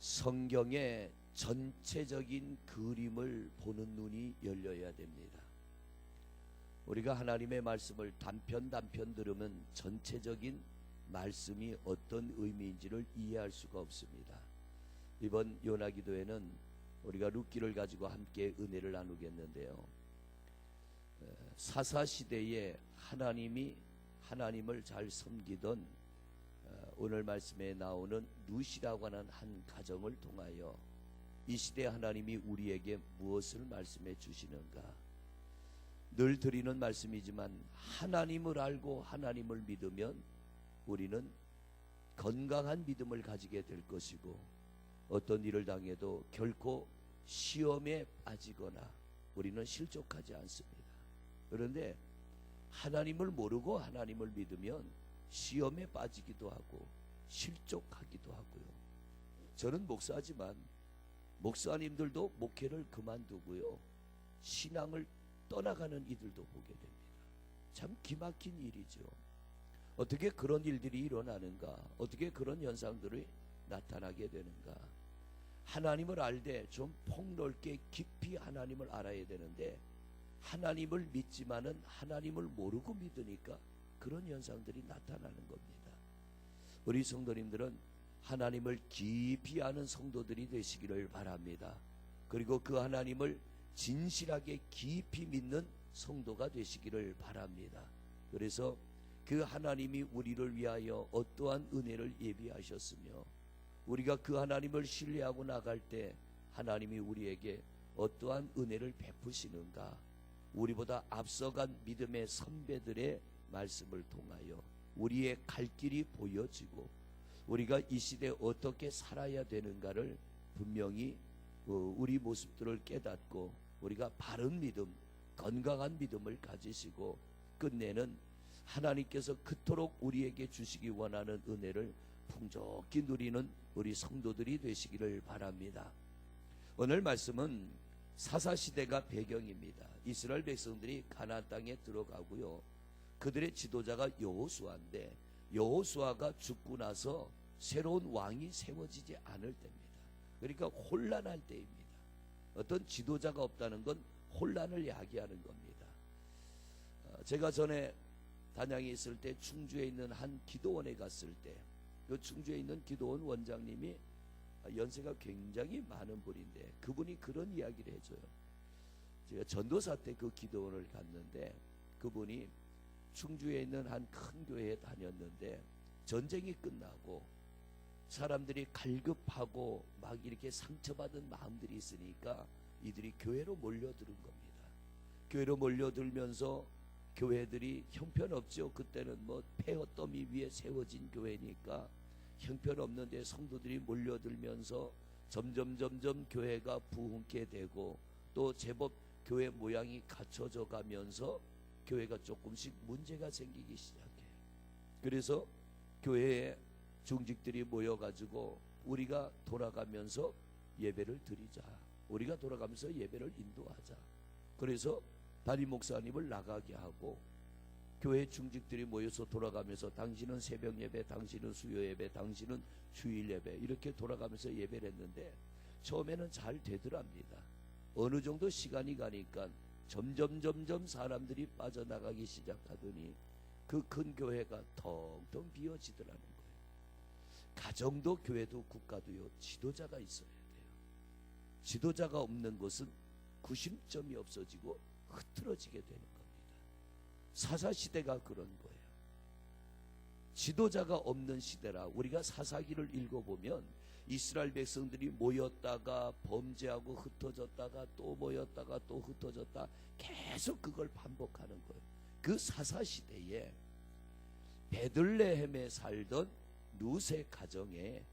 성경의 전체적인 그림을 보는 눈이 열려야 됩니다. 우리가 하나님의 말씀을 단편 들으면 전체적인 말씀이 어떤 의미인지를 이해할 수가 없습니다. 이번 요나기도에는 우리가 룻기를 가지고 함께 은혜를 나누겠는데요, 사사시대에 하나님을 잘 섬기던 오늘 말씀에 나오는 룻이라고 하는 한 가정을 통하여 이 시대 하나님이 우리에게 무엇을 말씀해 주시는가. 늘 드리는 말씀이지만 하나님을 알고 하나님을 믿으면 우리는 건강한 믿음을 가지게 될 것이고, 어떤 일을 당해도 결코 시험에 빠지거나 우리는 실족하지 않습니다. 그런데 하나님을 모르고 하나님을 믿으면 시험에 빠지기도 하고 실족하기도 하고요. 저는 목사지만 목사님들도 목회를 그만두고요, 신앙을 떠나가는 이들도 보게 됩니다. 참 기막힌 일이죠. 어떻게 그런 일들이 일어나는가? 어떻게 그런 현상들이 나타나게 되는가? 하나님을 알되 좀 폭넓게 깊이 하나님을 알아야 되는데, 하나님을 믿지만은 하나님을 모르고 믿으니까 그런 현상들이 나타나는 겁니다. 우리 성도님들은 하나님을 깊이 아는 성도들이 되시기를 바랍니다. 그리고 그 하나님을 진실하게 깊이 믿는 성도가 되시기를 바랍니다. 그래서 그 하나님이 우리를 위하여 어떠한 은혜를 예비하셨으며, 우리가 그 하나님을 신뢰하고 나갈 때 하나님이 우리에게 어떠한 은혜를 베푸시는가, 우리보다 앞서간 믿음의 선배들의 말씀을 통하여 우리의 갈 길이 보여지고, 우리가 이 시대에 어떻게 살아야 되는가를 분명히 우리 모습들을 깨닫고 우리가 바른 믿음, 건강한 믿음을 가지시고 끝내는 하나님께서 그토록 우리에게 주시기 원하는 은혜를 풍족히 누리는 우리 성도들이 되시기를 바랍니다. 오늘 말씀은 사사시대가 배경입니다. 이스라엘 백성들이 가나안 땅에 들어가고요, 그들의 지도자가 여호수아인데, 여호수아가 죽고 나서 새로운 왕이 세워지지 않을 때입니다. 그러니까 혼란할 때입니다. 어떤 지도자가 없다는 건 혼란을 야기하는 겁니다. 제가 전에 단양에 있을 때 충주에 있는 한 기도원에 갔을 때, 그 충주에 있는 기도원 원장님이 연세가 굉장히 많은 분인데 그분이 그런 이야기를 해줘요. 제가 전도사 때 그 기도원을 갔는데, 그분이 충주에 있는 한 큰 교회에 다녔는데 전쟁이 끝나고 사람들이 갈급하고 막 이렇게 상처받은 마음들이 있으니까 이들이 교회로 몰려드는 겁니다. 교회로 몰려들면서 교회들이 형편없죠. 그때는 뭐 폐허더미 위에 세워진 교회니까 형편없는데 성도들이 몰려들면서 점점 교회가 부흥케 되고, 또 제법 교회 모양이 갖춰져 가면서 교회가 조금씩 문제가 생기기 시작해요. 그래서 교회에 중직들이 모여가지고 우리가 돌아가면서 예배를 드리자, 우리가 돌아가면서 예배를 인도하자. 그래서 담임 목사님을 나가게 하고, 교회 중직들이 모여서 돌아가면서 당신은 새벽 예배, 당신은 수요 예배, 당신은 주일 예배, 이렇게 돌아가면서 예배를 했는데 처음에는 잘 되더랍니다. 어느 정도 시간이 가니까 점점 사람들이 빠져나가기 시작하더니 그 큰 교회가 텅텅 비어지더라는 거예요. 가정도 교회도 국가도요, 지도자가 있어야 돼요. 지도자가 없는 곳은 구심점이 없어지고 흐트러지게 되는 겁니다. 사사시대가 그런 거예요. 지도자가 없는 시대라. 우리가 사사기를 읽어보면 이스라엘 백성들이 모였다가 범죄하고 흩어졌다가 또 모였다가 또 흩어졌다, 계속 그걸 반복하는 거예요. 그 사사시대에 베들레헴에 살던 룻의 가정에,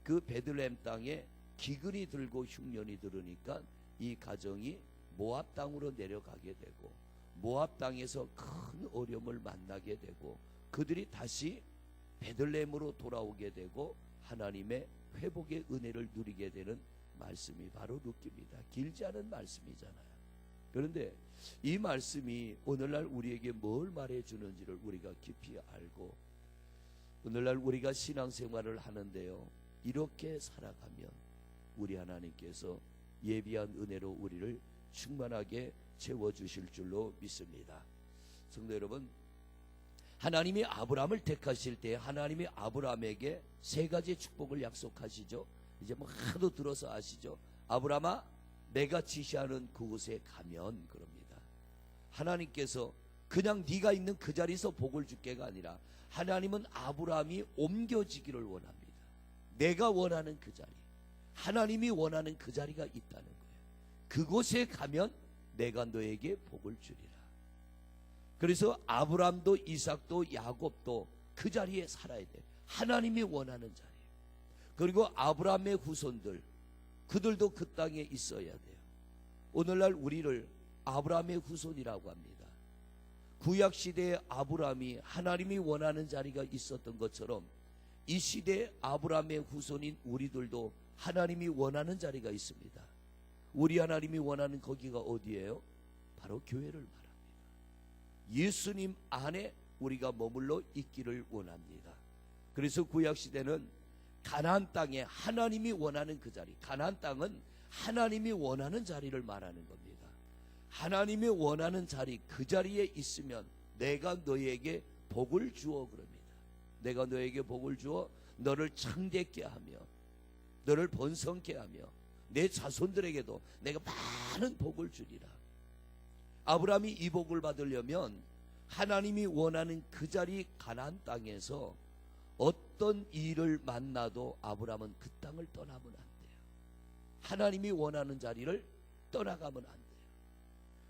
그 베들레헴 땅에 기근이 들고 흉년이 들으니까 이 가정이 모압 땅으로 내려가게 되고, 모압 땅에서 큰 어려움을 만나게 되고, 그들이 다시 베들레헴으로 돌아오게 되고 하나님의 회복의 은혜를 누리게 되는 말씀이 바로 룻기입니다. 길지 않은 말씀이잖아요. 그런데 이 말씀이 오늘날 우리에게 뭘 말해주는지를 우리가 깊이 알고, 오늘날 우리가 신앙생활을 하는데요, 이렇게 살아가면 우리 하나님께서 예비한 은혜로 우리를 충만하게 채워주실 줄로 믿습니다. 성도 여러분, 하나님이 아브라함을 택하실 때 하나님이 아브라함에게 세 가지 축복을 약속하시죠. 이제 뭐 하도 들어서 아시죠. 아브라함아, 내가 지시하는 그곳에 가면 그럽니다. 하나님께서 그냥 네가 있는 그 자리에서 복을 줄게가 아니라 하나님은 아브라함이 옮겨지기를 원합니다. 내가 원하는 그 자리, 하나님이 원하는 그 자리가 있다는 거예요. 그곳에 가면 내가 너에게 복을 주리라. 그래서 아브라함도 이삭도 야곱도 그 자리에 살아야 돼. 하나님이 원하는 자리. 그리고 아브라함의 후손들, 그들도 그 땅에 있어야 돼요. 오늘날 우리를 아브라함의 후손이라고 합니다. 구약시대의 아브라함이 하나님이 원하는 자리가 있었던 것처럼 이 시대의 아브라함의 후손인 우리들도 하나님이 원하는 자리가 있습니다. 우리 하나님이 원하는 거기가 어디예요? 바로 교회를 말합니다. 예수님 안에 우리가 머물러 있기를 원합니다. 그래서 구약시대는 가나안 땅에 하나님이 원하는 그 자리, 가나안 땅은 하나님이 원하는 자리를 말하는 겁니다. 하나님이 원하는 자리, 그 자리에 있으면 내가 너에게 복을 주어 그럽니다. 내가 너에게 복을 주어 너를 창대케 하며 너를 번성케 하며 내 자손들에게도 내가 많은 복을 주리라. 아브라함이 이 복을 받으려면 하나님이 원하는 그 자리 가나안 땅에서 어떤 일을 만나도 아브라함은 그 땅을 떠나면 안 돼요. 하나님이 원하는 자리를 떠나가면 안 돼요.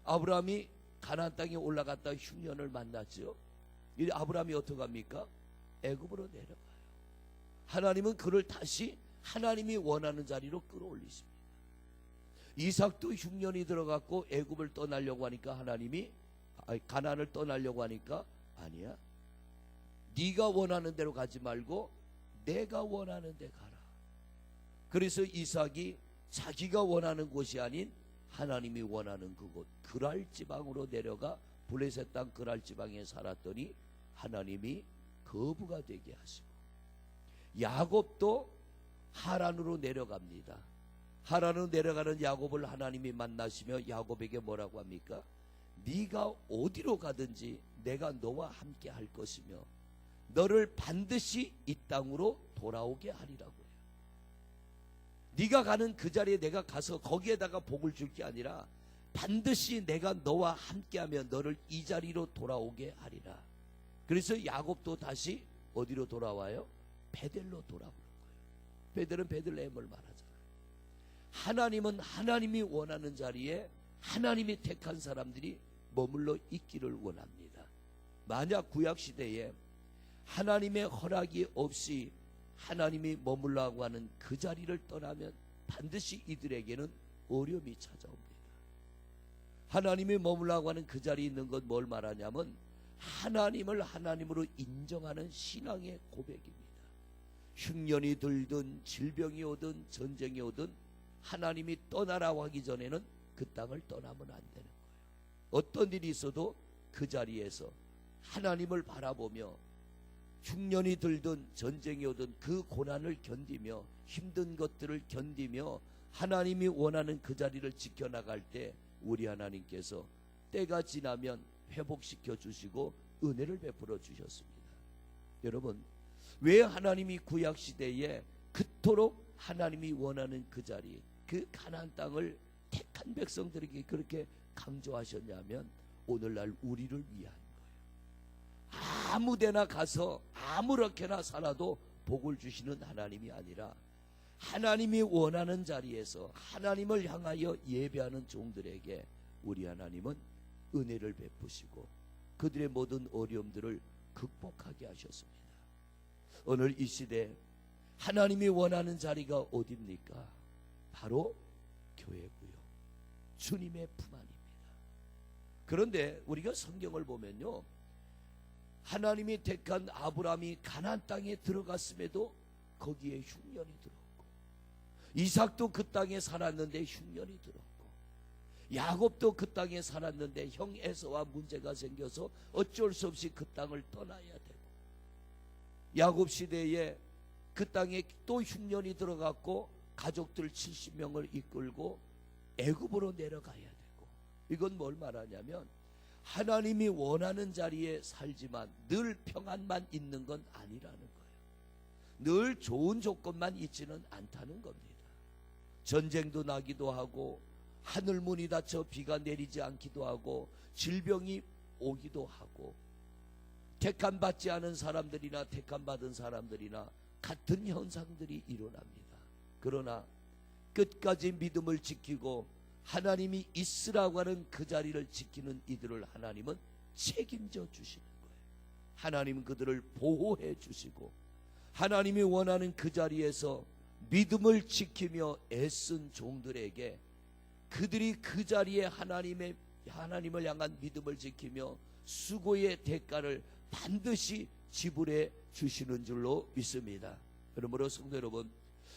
아브라함이 가나안 땅에 올라갔다 흉년을 만났죠. 이 아브라함이 어떻게 합니까? 애굽으로 내려가요. 하나님은 그를 다시 하나님이 원하는 자리로 끌어올리십니다. 이삭도 흉년이 들어갔고 애굽을 떠나려고 하니까 하나님이 가나안을 떠나려고 하니까 아니야, 네가 원하는 대로 가지 말고 내가 원하는 데 가라. 그래서 이삭이 자기가 원하는 곳이 아닌 하나님이 원하는 그곳 그랄 지방으로 내려가 블레셋 땅 그랄 지방에 살았더니 하나님이 거부가 되게 하시고, 야곱도 하란으로 내려갑니다. 하란으로 내려가는 야곱을 하나님이 만나시며 야곱에게 뭐라고 합니까? 네가 어디로 가든지 내가 너와 함께 할 것이며 너를 반드시 이 땅으로 돌아오게 하리라고요. 네가 가는 그 자리에 내가 가서 거기에다가 복을 줄 게 아니라 반드시 내가 너와 함께하며 너를 이 자리로 돌아오게 하리라. 그래서 야곱도 다시 어디로 돌아와요? 베델로 돌아오는 거예요. 베델은 베들레헴을 말하잖아요. 하나님은 하나님이 원하는 자리에 하나님이 택한 사람들이 머물러 있기를 원합니다. 만약 구약시대에 하나님의 허락이 없이 하나님이 머물라고 하는 그 자리를 떠나면 반드시 이들에게는 어려움이 찾아옵니다. 하나님이 머물라고 하는 그 자리에 있는 건 뭘 말하냐면 하나님을 하나님으로 인정하는 신앙의 고백입니다. 흉년이 들든 질병이 오든 전쟁이 오든 하나님이 떠나라고 하기 전에는 그 땅을 떠나면 안 되는 거예요. 어떤 일이 있어도 그 자리에서 하나님을 바라보며 흉년이 들든 전쟁이 오든 그 고난을 견디며 힘든 것들을 견디며 하나님이 원하는 그 자리를 지켜나갈 때 우리 하나님께서 때가 지나면 회복시켜 주시고 은혜를 베풀어 주셨습니다. 여러분, 왜 하나님이 구약시대에 그토록 하나님이 원하는 그 자리, 그 가나안 땅을 택한 백성들에게 그렇게 강조하셨냐면 오늘날 우리를 위한 거예요. 아무데나 가서 아무렇게나 살아도 복을 주시는 하나님이 아니라 하나님이 원하는 자리에서 하나님을 향하여 예배하는 종들에게 우리 하나님은 은혜를 베푸시고 그들의 모든 어려움들을 극복하게 하셨습니다. 오늘 이 시대 하나님이 원하는 자리가 어디입니까? 바로 교회고요. 주님의 품 안입니다. 그런데 우리가 성경을 보면요, 하나님이 택한 아브라함이 가나안 땅에 들어갔음에도 거기에 흉년이 들었고, 이삭도 그 땅에 살았는데 흉년이 들었고, 야곱도 그 땅에 살았는데 형 에서와 문제가 생겨서 어쩔 수 없이 그 땅을 떠나야 되고, 야곱 시대에 그 땅에 또 흉년이 들어갔고 가족들 70명을 이끌고 애굽으로 내려가야 되고, 이건 뭘 말하냐면 하나님이 원하는 자리에 살지만 늘 평안만 있는 건 아니라는 거예요. 늘 좋은 조건만 있지는 않다는 겁니다. 전쟁도 나기도 하고 하늘 문이 닫혀 비가 내리지 않기도 하고 질병이 오기도 하고, 택함받지 않은 사람들이나 택함받은 사람들이나 같은 현상들이 일어납니다. 그러나 끝까지 믿음을 지키고 하나님이 있으라고 하는 그 자리를 지키는 이들을 하나님은 책임져 주시는 거예요. 하나님은 그들을 보호해 주시고 하나님이 원하는 그 자리에서 믿음을 지키며 애쓴 종들에게 그들이 그 자리에 하나님을 향한 믿음을 지키며 수고의 대가를 반드시 지불해 주시는 줄로 믿습니다. 그러므로 성도 여러분,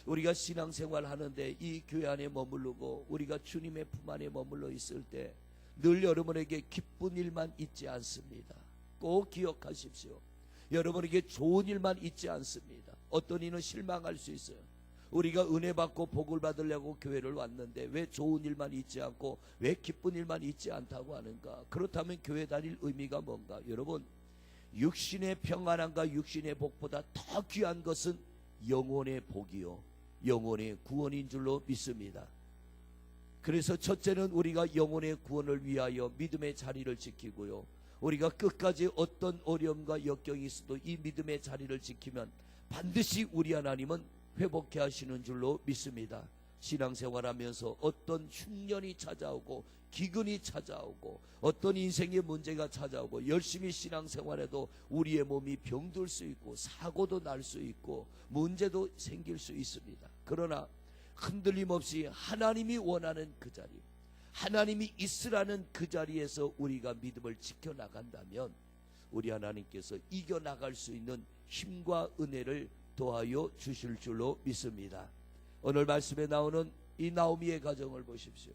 우리가 신앙생활 하는데 이 교회 안에 머무르고 우리가 주님의 품 안에 머물러 있을 때 늘 여러분에게 기쁜 일만 있지 않습니다. 꼭 기억하십시오. 여러분에게 좋은 일만 있지 않습니다. 어떤 이는 실망할 수 있어요. 우리가 은혜 받고 복을 받으려고 교회를 왔는데 왜 좋은 일만 있지 않고 왜 기쁜 일만 있지 않다고 하는가? 그렇다면 교회 다닐 의미가 뭔가? 여러분, 육신의 평안함과 육신의 복보다 더 귀한 것은 영혼의 복이요 영혼의 구원인 줄로 믿습니다. 그래서 첫째는 우리가 영혼의 구원을 위하여 믿음의 자리를 지키고요, 우리가 끝까지 어떤 어려움과 역경이 있어도 이 믿음의 자리를 지키면 반드시 우리 하나님은 회복해 하시는 줄로 믿습니다. 신앙생활하면서 어떤 흉년이 찾아오고 기근이 찾아오고 어떤 인생의 문제가 찾아오고 열심히 신앙생활해도 우리의 몸이 병들 수 있고 사고도 날 수 있고 문제도 생길 수 있습니다. 그러나 흔들림 없이 하나님이 원하는 그 자리, 하나님이 있으라는 그 자리에서 우리가 믿음을 지켜나간다면 우리 하나님께서 이겨나갈 수 있는 힘과 은혜를 도하여 주실 줄로 믿습니다. 오늘 말씀에 나오는 이 나오미의 가정을 보십시오.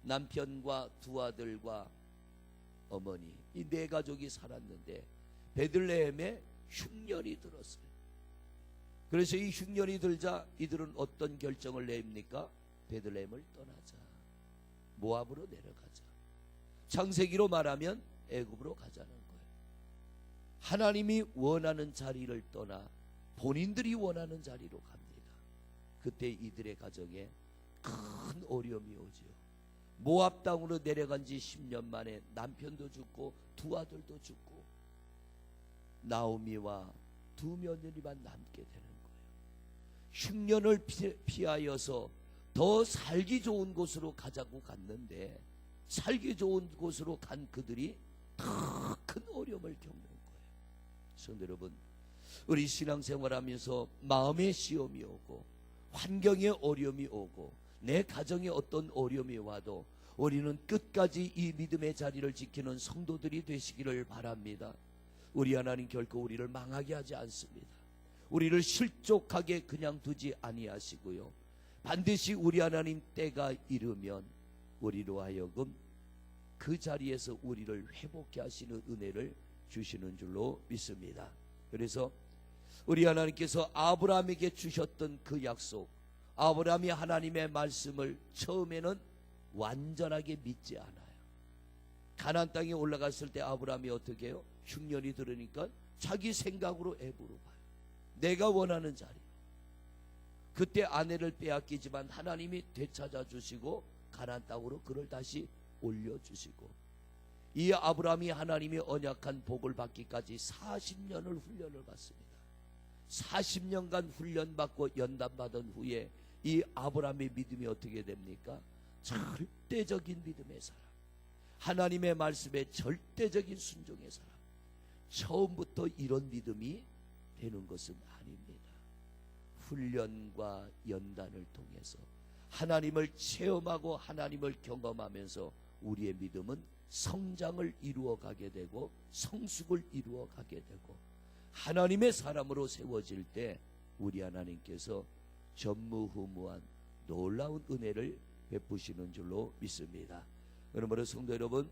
남편과 두 아들과 어머니, 이 네 가족이 살았는데 베들레헴에 흉년이 들었어요. 그래서 이 흉년이 들자 이들은 어떤 결정을 내립니까? 베들레헴을 떠나자, 모압으로 내려가자, 창세기로 말하면 애굽으로 가자는 거예요. 하나님이 원하는 자리를 떠나 본인들이 원하는 자리로 갑니다. 그때 이들의 가정에 큰 어려움이 오지요. 모압 땅으로 내려간 지 10년 만에 남편도 죽고 두 아들도 죽고 나오미와 두 며느리만 남게 되는 거예요. 흉년을 피하여서 더 살기 좋은 곳으로 가자고 갔는데 살기 좋은 곳으로 간 그들이 더 큰 어려움을 겪는 거예요. 성도 여러분, 우리 신앙생활하면서 마음의 시험이 오고 환경의 어려움이 오고 내 가정에 어떤 어려움이 와도 우리는 끝까지 이 믿음의 자리를 지키는 성도들이 되시기를 바랍니다. 우리 하나님 결코 우리를 망하게 하지 않습니다. 우리를 실족하게 그냥 두지 아니하시고요, 반드시 우리 하나님 때가 이르면 우리로 하여금 그 자리에서 우리를 회복케 하시는 은혜를 주시는 줄로 믿습니다. 그래서 우리 하나님께서 아브라함에게 주셨던 그 약속, 아브라함이 하나님의 말씀을 처음에는 완전하게 믿지 않아요. 가나안 땅에 올라갔을 때 아브라함이 어떻게 해요? 흉년이 들으니까 자기 생각으로 애부로 봐요. 내가 원하는 자리. 그때 아내를 빼앗기지만 하나님이 되찾아 주시고 가나안 땅으로 그를 다시 올려주시고, 이 아브라함이 하나님의 언약한 복을 받기까지 40년을 훈련을 받습니다. 40년간 훈련받고 연단받은 후에 이 아브라함의 믿음이 어떻게 됩니까? 절대적인 믿음의 사람, 하나님의 말씀에 절대적인 순종의 사람. 처음부터 이런 믿음이 되는 것은 아닙니다. 훈련과 연단을 통해서 하나님을 체험하고 하나님을 경험하면서 우리의 믿음은 성장을 이루어가게 되고 성숙을 이루어가게 되고 하나님의 사람으로 세워질 때 우리 하나님께서 전무후무한 놀라운 은혜를 베푸시는 줄로 믿습니다. 그러므로 성도 여러분,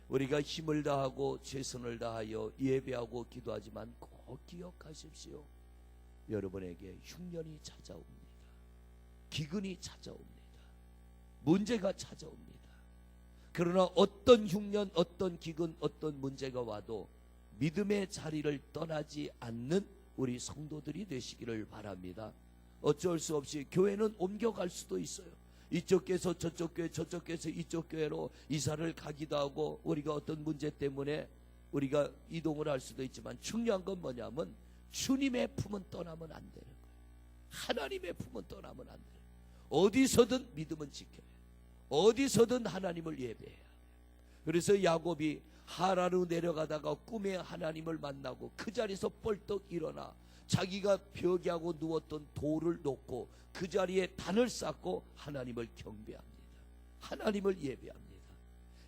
우리가 힘을 다하고 최선을 다하여 예배하고 기도하지만 꼭 기억하십시오. 여러분에게 흉년이 찾아옵니다. 기근이 찾아옵니다. 문제가 찾아옵니다. 그러나 어떤 흉년, 어떤 기근, 어떤 문제가 와도 믿음의 자리를 떠나지 않는 우리 성도들이 되시기를 바랍니다. 어쩔 수 없이 교회는 옮겨갈 수도 있어요. 이쪽 교회에서 저쪽 교회, 저쪽 교회에서 이쪽 교회로 이사를 가기도 하고, 우리가 어떤 문제 때문에 우리가 이동을 할 수도 있지만, 중요한 건 뭐냐면 주님의 품은 떠나면 안 되는 거예요. 하나님의 품은 떠나면 안 돼요. 어디서든 믿음은 지켜야 해요. 어디서든 하나님을 예배해야 해요. 그래서 야곱이 하라로 내려가다가 꿈에 하나님을 만나고 그 자리에서 벌떡 일어나 자기가 벽에하고 누웠던 돌을 놓고 그 자리에 단을 쌓고 하나님을 경배합니다. 하나님을 예배합니다.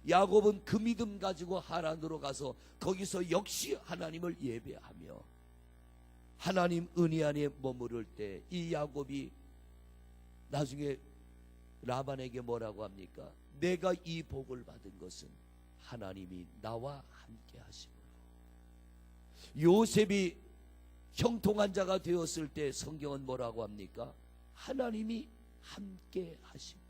야곱은 그 믿음 가지고 하란으로 가서 거기서 역시 하나님을 예배하며 하나님 은혜 안에 머무를 때 이 야곱이 나중에 라반에게 뭐라고 합니까? 내가 이 복을 받은 것은 하나님이 나와 함께 하심으로. 요셉이 형통한 자가 되었을 때 성경은 뭐라고 합니까? 하나님이 함께 하심으로.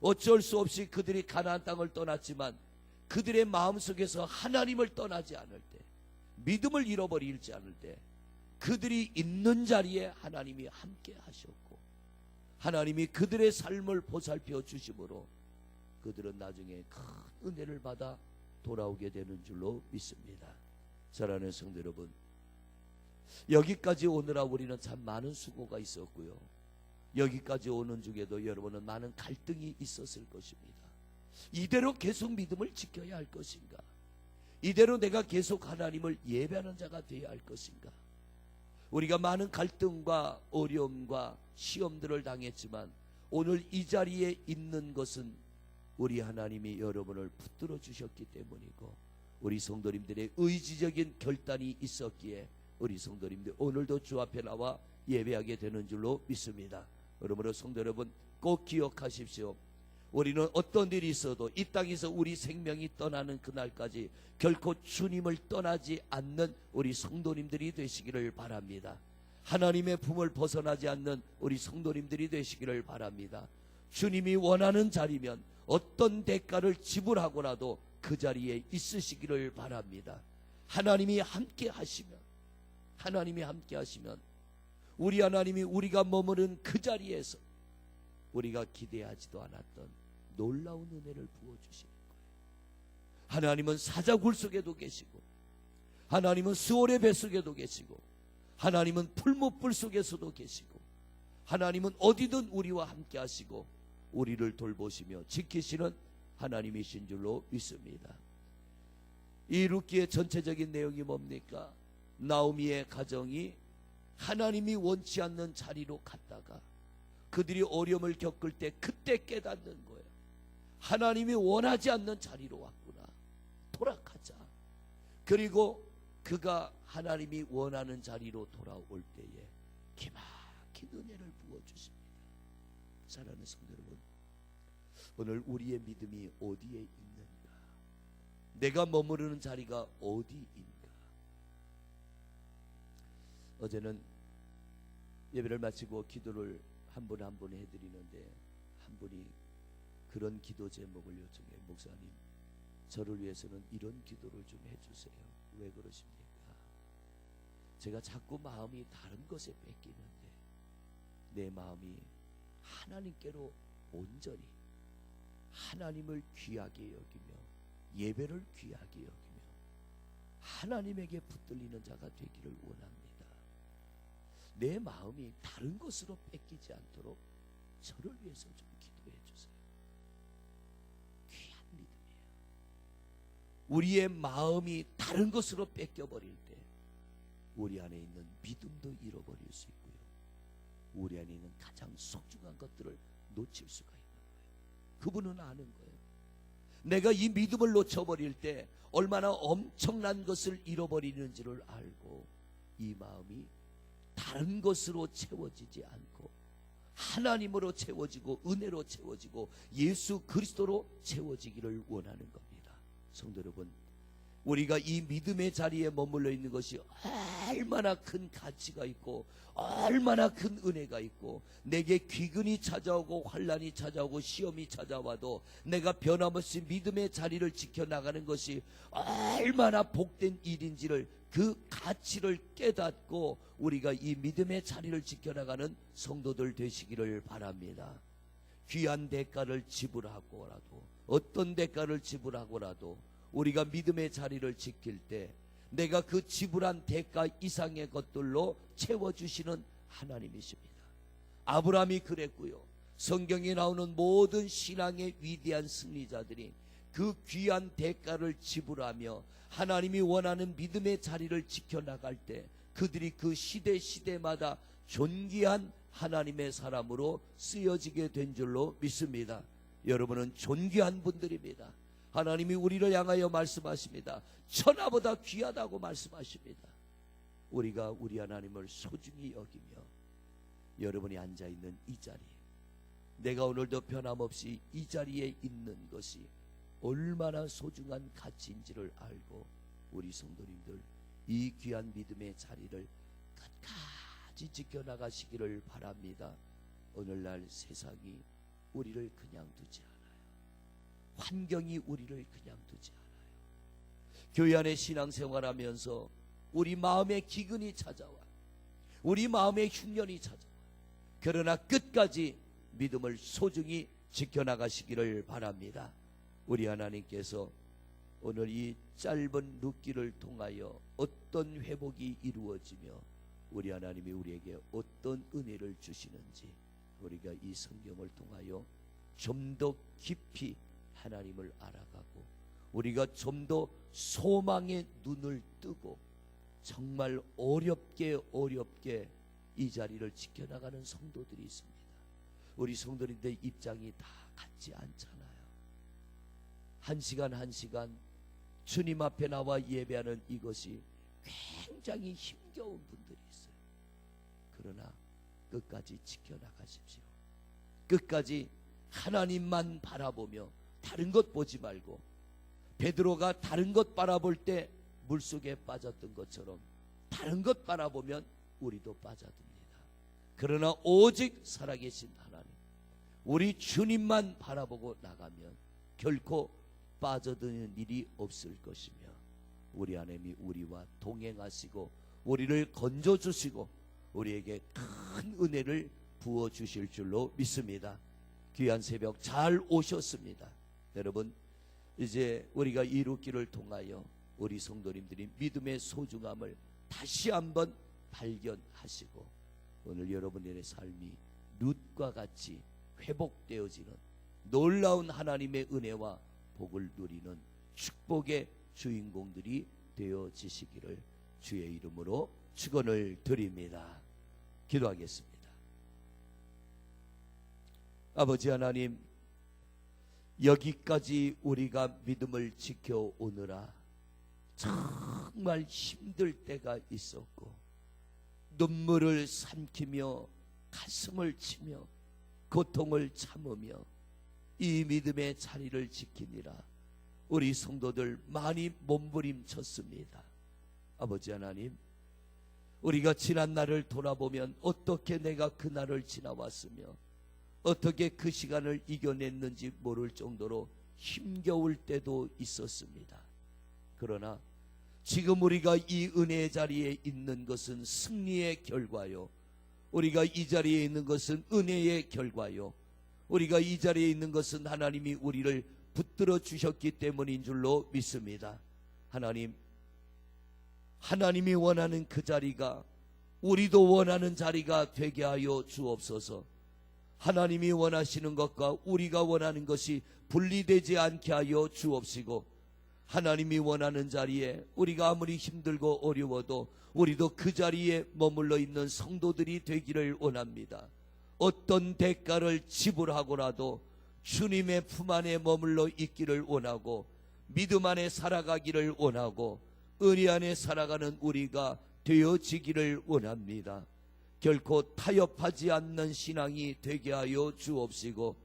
어쩔 수 없이 그들이 가나안 땅을 떠났지만 그들의 마음속에서 하나님을 떠나지 않을 때, 믿음을 잃어버리지 않을 때 그들이 있는 자리에 하나님이 함께 하셨고 하나님이 그들의 삶을 보살펴 주심으로 그들은 나중에 큰 은혜를 받아 돌아오게 되는 줄로 믿습니다. 사랑하는 성도 여러분, 여기까지 오느라 우리는 참 많은 수고가 있었고요, 여기까지 오는 중에도 여러분은 많은 갈등이 있었을 것입니다. 이대로 계속 믿음을 지켜야 할 것인가? 이대로 내가 계속 하나님을 예배하는 자가 되어야 할 것인가? 우리가 많은 갈등과 어려움과 시험들을 당했지만 오늘 이 자리에 있는 것은 우리 하나님이 여러분을 붙들어 주셨기 때문이고, 우리 성도님들의 의지적인 결단이 있었기에 우리 성도님들 오늘도 주 앞에 나와 예배하게 되는 줄로 믿습니다. 그러므로 성도 여러분 꼭 기억하십시오. 우리는 어떤 일이 있어도 이 땅에서 우리 생명이 떠나는 그날까지 결코 주님을 떠나지 않는 우리 성도님들이 되시기를 바랍니다. 하나님의 품을 벗어나지 않는 우리 성도님들이 되시기를 바랍니다. 주님이 원하는 자리면 어떤 대가를 지불하고라도 그 자리에 있으시기를 바랍니다. 하나님이 함께 하시면 우리 하나님이 우리가 머무른 그 자리에서 우리가 기대하지도 않았던 놀라운 은혜를 부어주시는 거예요. 하나님은 사자굴 속에도 계시고, 하나님은 스올의 뱃속에도 계시고, 하나님은 풀무불 속에서도 계시고, 하나님은 어디든 우리와 함께 하시고 우리를 돌보시며 지키시는 하나님이신 줄로 믿습니다. 이 룻기의 전체적인 내용이 뭡니까? 나오미의 가정이 하나님이 원치 않는 자리로 갔다가 그들이 어려움을 겪을 때 그때 깨닫는 거예요. 하나님이 원하지 않는 자리로 왔구나. 돌아가자. 그리고 그가 하나님이 원하는 자리로 돌아올 때에 기막힌 은혜를 부어주십니다. 사랑하는 성도 여러분, 오늘 우리의 믿음이 어디에 있는가? 내가 머무르는 자리가 어디인가? 어제는 예배를 마치고 기도를 한 분 한 분 해드리는데 한 분이 그런 기도 제목을 요청해요. 목사님, 저를 위해서는 이런 기도를 좀 해주세요. 왜 그러십니까? 제가 자꾸 마음이 다른 것에 뺏기는데 내 마음이 하나님께로 온전히 하나님을 귀하게 여기며 예배를 귀하게 여기며 하나님에게 붙들리는 자가 되기를 원합니다. 내 마음이 다른 것으로 뺏기지 않도록 저를 위해서 좀 기도해 주세요. 귀한 믿음이에요. 우리의 마음이 다른 것으로 뺏겨버릴 때 우리 안에 있는 믿음도 잃어버릴 수 있고요, 우리 안에 있는 가장 소중한 것들을 놓칠 수가 있는 거예요. 그분은 아는 거예요. 내가 이 믿음을 놓쳐버릴 때 얼마나 엄청난 것을 잃어버리는지를 알고 이 마음이 다른 것으로 채워지지 않고 하나님으로 채워지고 은혜로 채워지고 예수 그리스도로 채워지기를 원하는 겁니다. 성도 여러분, 우리가 이 믿음의 자리에 머물러 있는 것이 얼마나 큰 가치가 있고 얼마나 큰 은혜가 있고, 내게 귀근이 찾아오고 환난이 찾아오고 시험이 찾아와도 내가 변함없이 믿음의 자리를 지켜나가는 것이 얼마나 복된 일인지를, 그 가치를 깨닫고 우리가 이 믿음의 자리를 지켜나가는 성도들 되시기를 바랍니다. 귀한 대가를 지불하고라도, 어떤 대가를 지불하고라도 우리가 믿음의 자리를 지킬 때 내가 그 지불한 대가 이상의 것들로 채워주시는 하나님이십니다. 아브라함이 그랬고요. 성경에 나오는 모든 신앙의 위대한 승리자들이 그 귀한 대가를 지불하며 하나님이 원하는 믿음의 자리를 지켜나갈 때 그들이 그 시대마다 존귀한 하나님의 사람으로 쓰여지게 된 줄로 믿습니다. 여러분은 존귀한 분들입니다. 하나님이 우리를 향하여 말씀하십니다. 천하보다 귀하다고 말씀하십니다. 우리가 우리 하나님을 소중히 여기며 여러분이 앉아있는 이 자리, 내가 오늘도 변함없이 이 자리에 있는 것이 얼마나 소중한 가치인지를 알고 우리 성도님들 이 귀한 믿음의 자리를 끝까지 지켜나가시기를 바랍니다. 오늘날 세상이 우리를 그냥 두지 않아요. 환경이 우리를 그냥 두지 않아요. 교회 안에 신앙생활하면서 우리 마음에 기근이 찾아와요. 우리 마음에 흉년이 찾아와요. 그러나 끝까지 믿음을 소중히 지켜나가시기를 바랍니다. 우리 하나님께서 오늘 이 짧은 룻기를 통하여 어떤 회복이 이루어지며 우리 하나님이 우리에게 어떤 은혜를 주시는지 우리가 이 성경을 통하여 좀 더 깊이 하나님을 알아가고 우리가 좀 더 소망의 눈을 뜨고 정말 어렵게 이 자리를 지켜나가는 성도들이 있습니다. 우리 성도님들 입장이 다 같지 않잖아요. 한 시간 주님 앞에 나와 예배하는 이것이 굉장히 힘겨운 분들이 있어요. 그러나 끝까지 지켜나가십시오. 끝까지 하나님만 바라보며 다른 것 보지 말고, 베드로가 다른 것 바라볼 때 물속에 빠졌던 것처럼 다른 것 바라보면 우리도 빠져듭니다. 그러나 오직 살아계신 하나님, 우리 주님만 바라보고 나가면 결코 빠져드는 일이 없을 것이며 우리 하나님이 우리와 동행하시고 우리를 건져주시고 우리에게 큰 은혜를 부어주실 줄로 믿습니다. 귀한 새벽 잘 오셨습니다. 여러분, 이제 우리가 이 룻기를 통하여 우리 성도님들이 믿음의 소중함을 다시 한번 발견하시고 오늘 여러분들의 삶이 룻과 같이 회복되어지는 놀라운 하나님의 은혜와 복을 누리는 축복의 주인공들이 되어지시기를 주의 이름으로 축원을 드립니다. 기도하겠습니다. 아버지 하나님, 여기까지 우리가 믿음을 지켜오느라 정말 힘들 때가 있었고 눈물을 삼키며 가슴을 치며 고통을 참으며 이 믿음의 자리를 지키니라 우리 성도들 많이 몸부림쳤습니다. 아버지 하나님, 우리가 지난 날을 돌아보면 어떻게 내가 그 날을 지나왔으며 어떻게 그 시간을 이겨냈는지 모를 정도로 힘겨울 때도 있었습니다. 그러나 지금 우리가 이 은혜의 자리에 있는 것은 승리의 결과요, 우리가 이 자리에 있는 것은 은혜의 결과요, 우리가 이 자리에 있는 것은 하나님이 우리를 붙들어 주셨기 때문인 줄로 믿습니다. 하나님이 원하는 그 자리가 우리도 원하는 자리가 되게 하여 주옵소서. 하나님이 원하시는 것과 우리가 원하는 것이 분리되지 않게 하여 주옵시고, 하나님이 원하는 자리에 우리가 아무리 힘들고 어려워도 우리도 그 자리에 머물러 있는 성도들이 되기를 원합니다. 어떤 대가를 지불하고라도 주님의 품 안에 머물러 있기를 원하고 믿음 안에 살아가기를 원하고 은혜 안에 살아가는 우리가 되어지기를 원합니다. 결코 타협하지 않는 신앙이 되게 하여 주옵시고,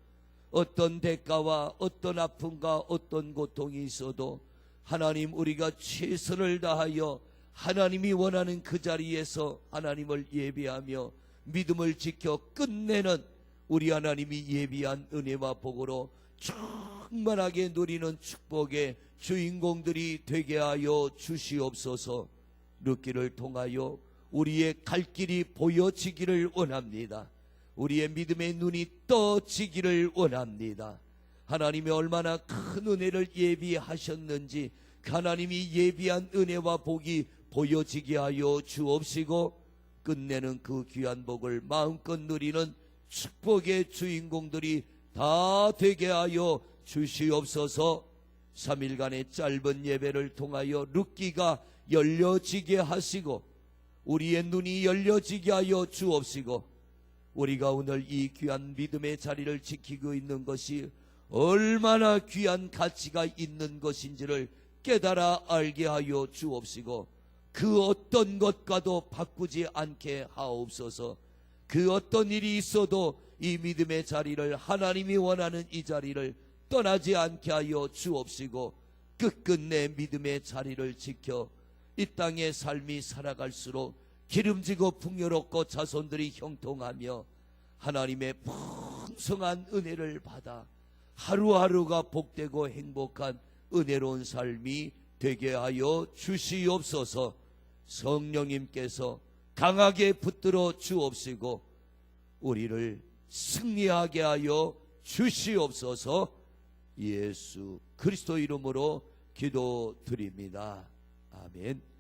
어떤 대가와 어떤 아픔과 어떤 고통이 있어도 하나님, 우리가 최선을 다하여 하나님이 원하는 그 자리에서 하나님을 예배하며 믿음을 지켜 끝내는 우리 하나님이 예비한 은혜와 복으로 충만하게 누리는 축복의 주인공들이 되게 하여 주시옵소서. 룻기를 통하여 우리의 갈 길이 보여지기를 원합니다. 우리의 믿음의 눈이 떠지기를 원합니다. 하나님이 얼마나 큰 은혜를 예비하셨는지 하나님이 예비한 은혜와 복이 보여지게 하여 주옵시고, 끝내는 그 귀한 복을 마음껏 누리는 축복의 주인공들이 다 되게 하여 주시옵소서. 3일간의 짧은 예배를 통하여 룻기가 열려지게 하시고 우리의 눈이 열려지게 하여 주옵시고, 우리가 오늘 이 귀한 믿음의 자리를 지키고 있는 것이 얼마나 귀한 가치가 있는 것인지를 깨달아 알게 하여 주옵시고, 그 어떤 것과도 바꾸지 않게 하옵소서. 그 어떤 일이 있어도 이 믿음의 자리를, 하나님이 원하는 이 자리를 떠나지 않게 하여 주옵시고, 끝끝내 믿음의 자리를 지켜 이 땅의 삶이 살아갈수록 기름지고 풍요롭고 자손들이 형통하며 하나님의 풍성한 은혜를 받아 하루하루가 복되고 행복한 은혜로운 삶이 되게 하여 주시옵소서. 성령님께서 강하게 붙들어 주옵시고 우리를 승리하게 하여 주시옵소서. 예수 그리스도 이름으로 기도드립니다. 아멘.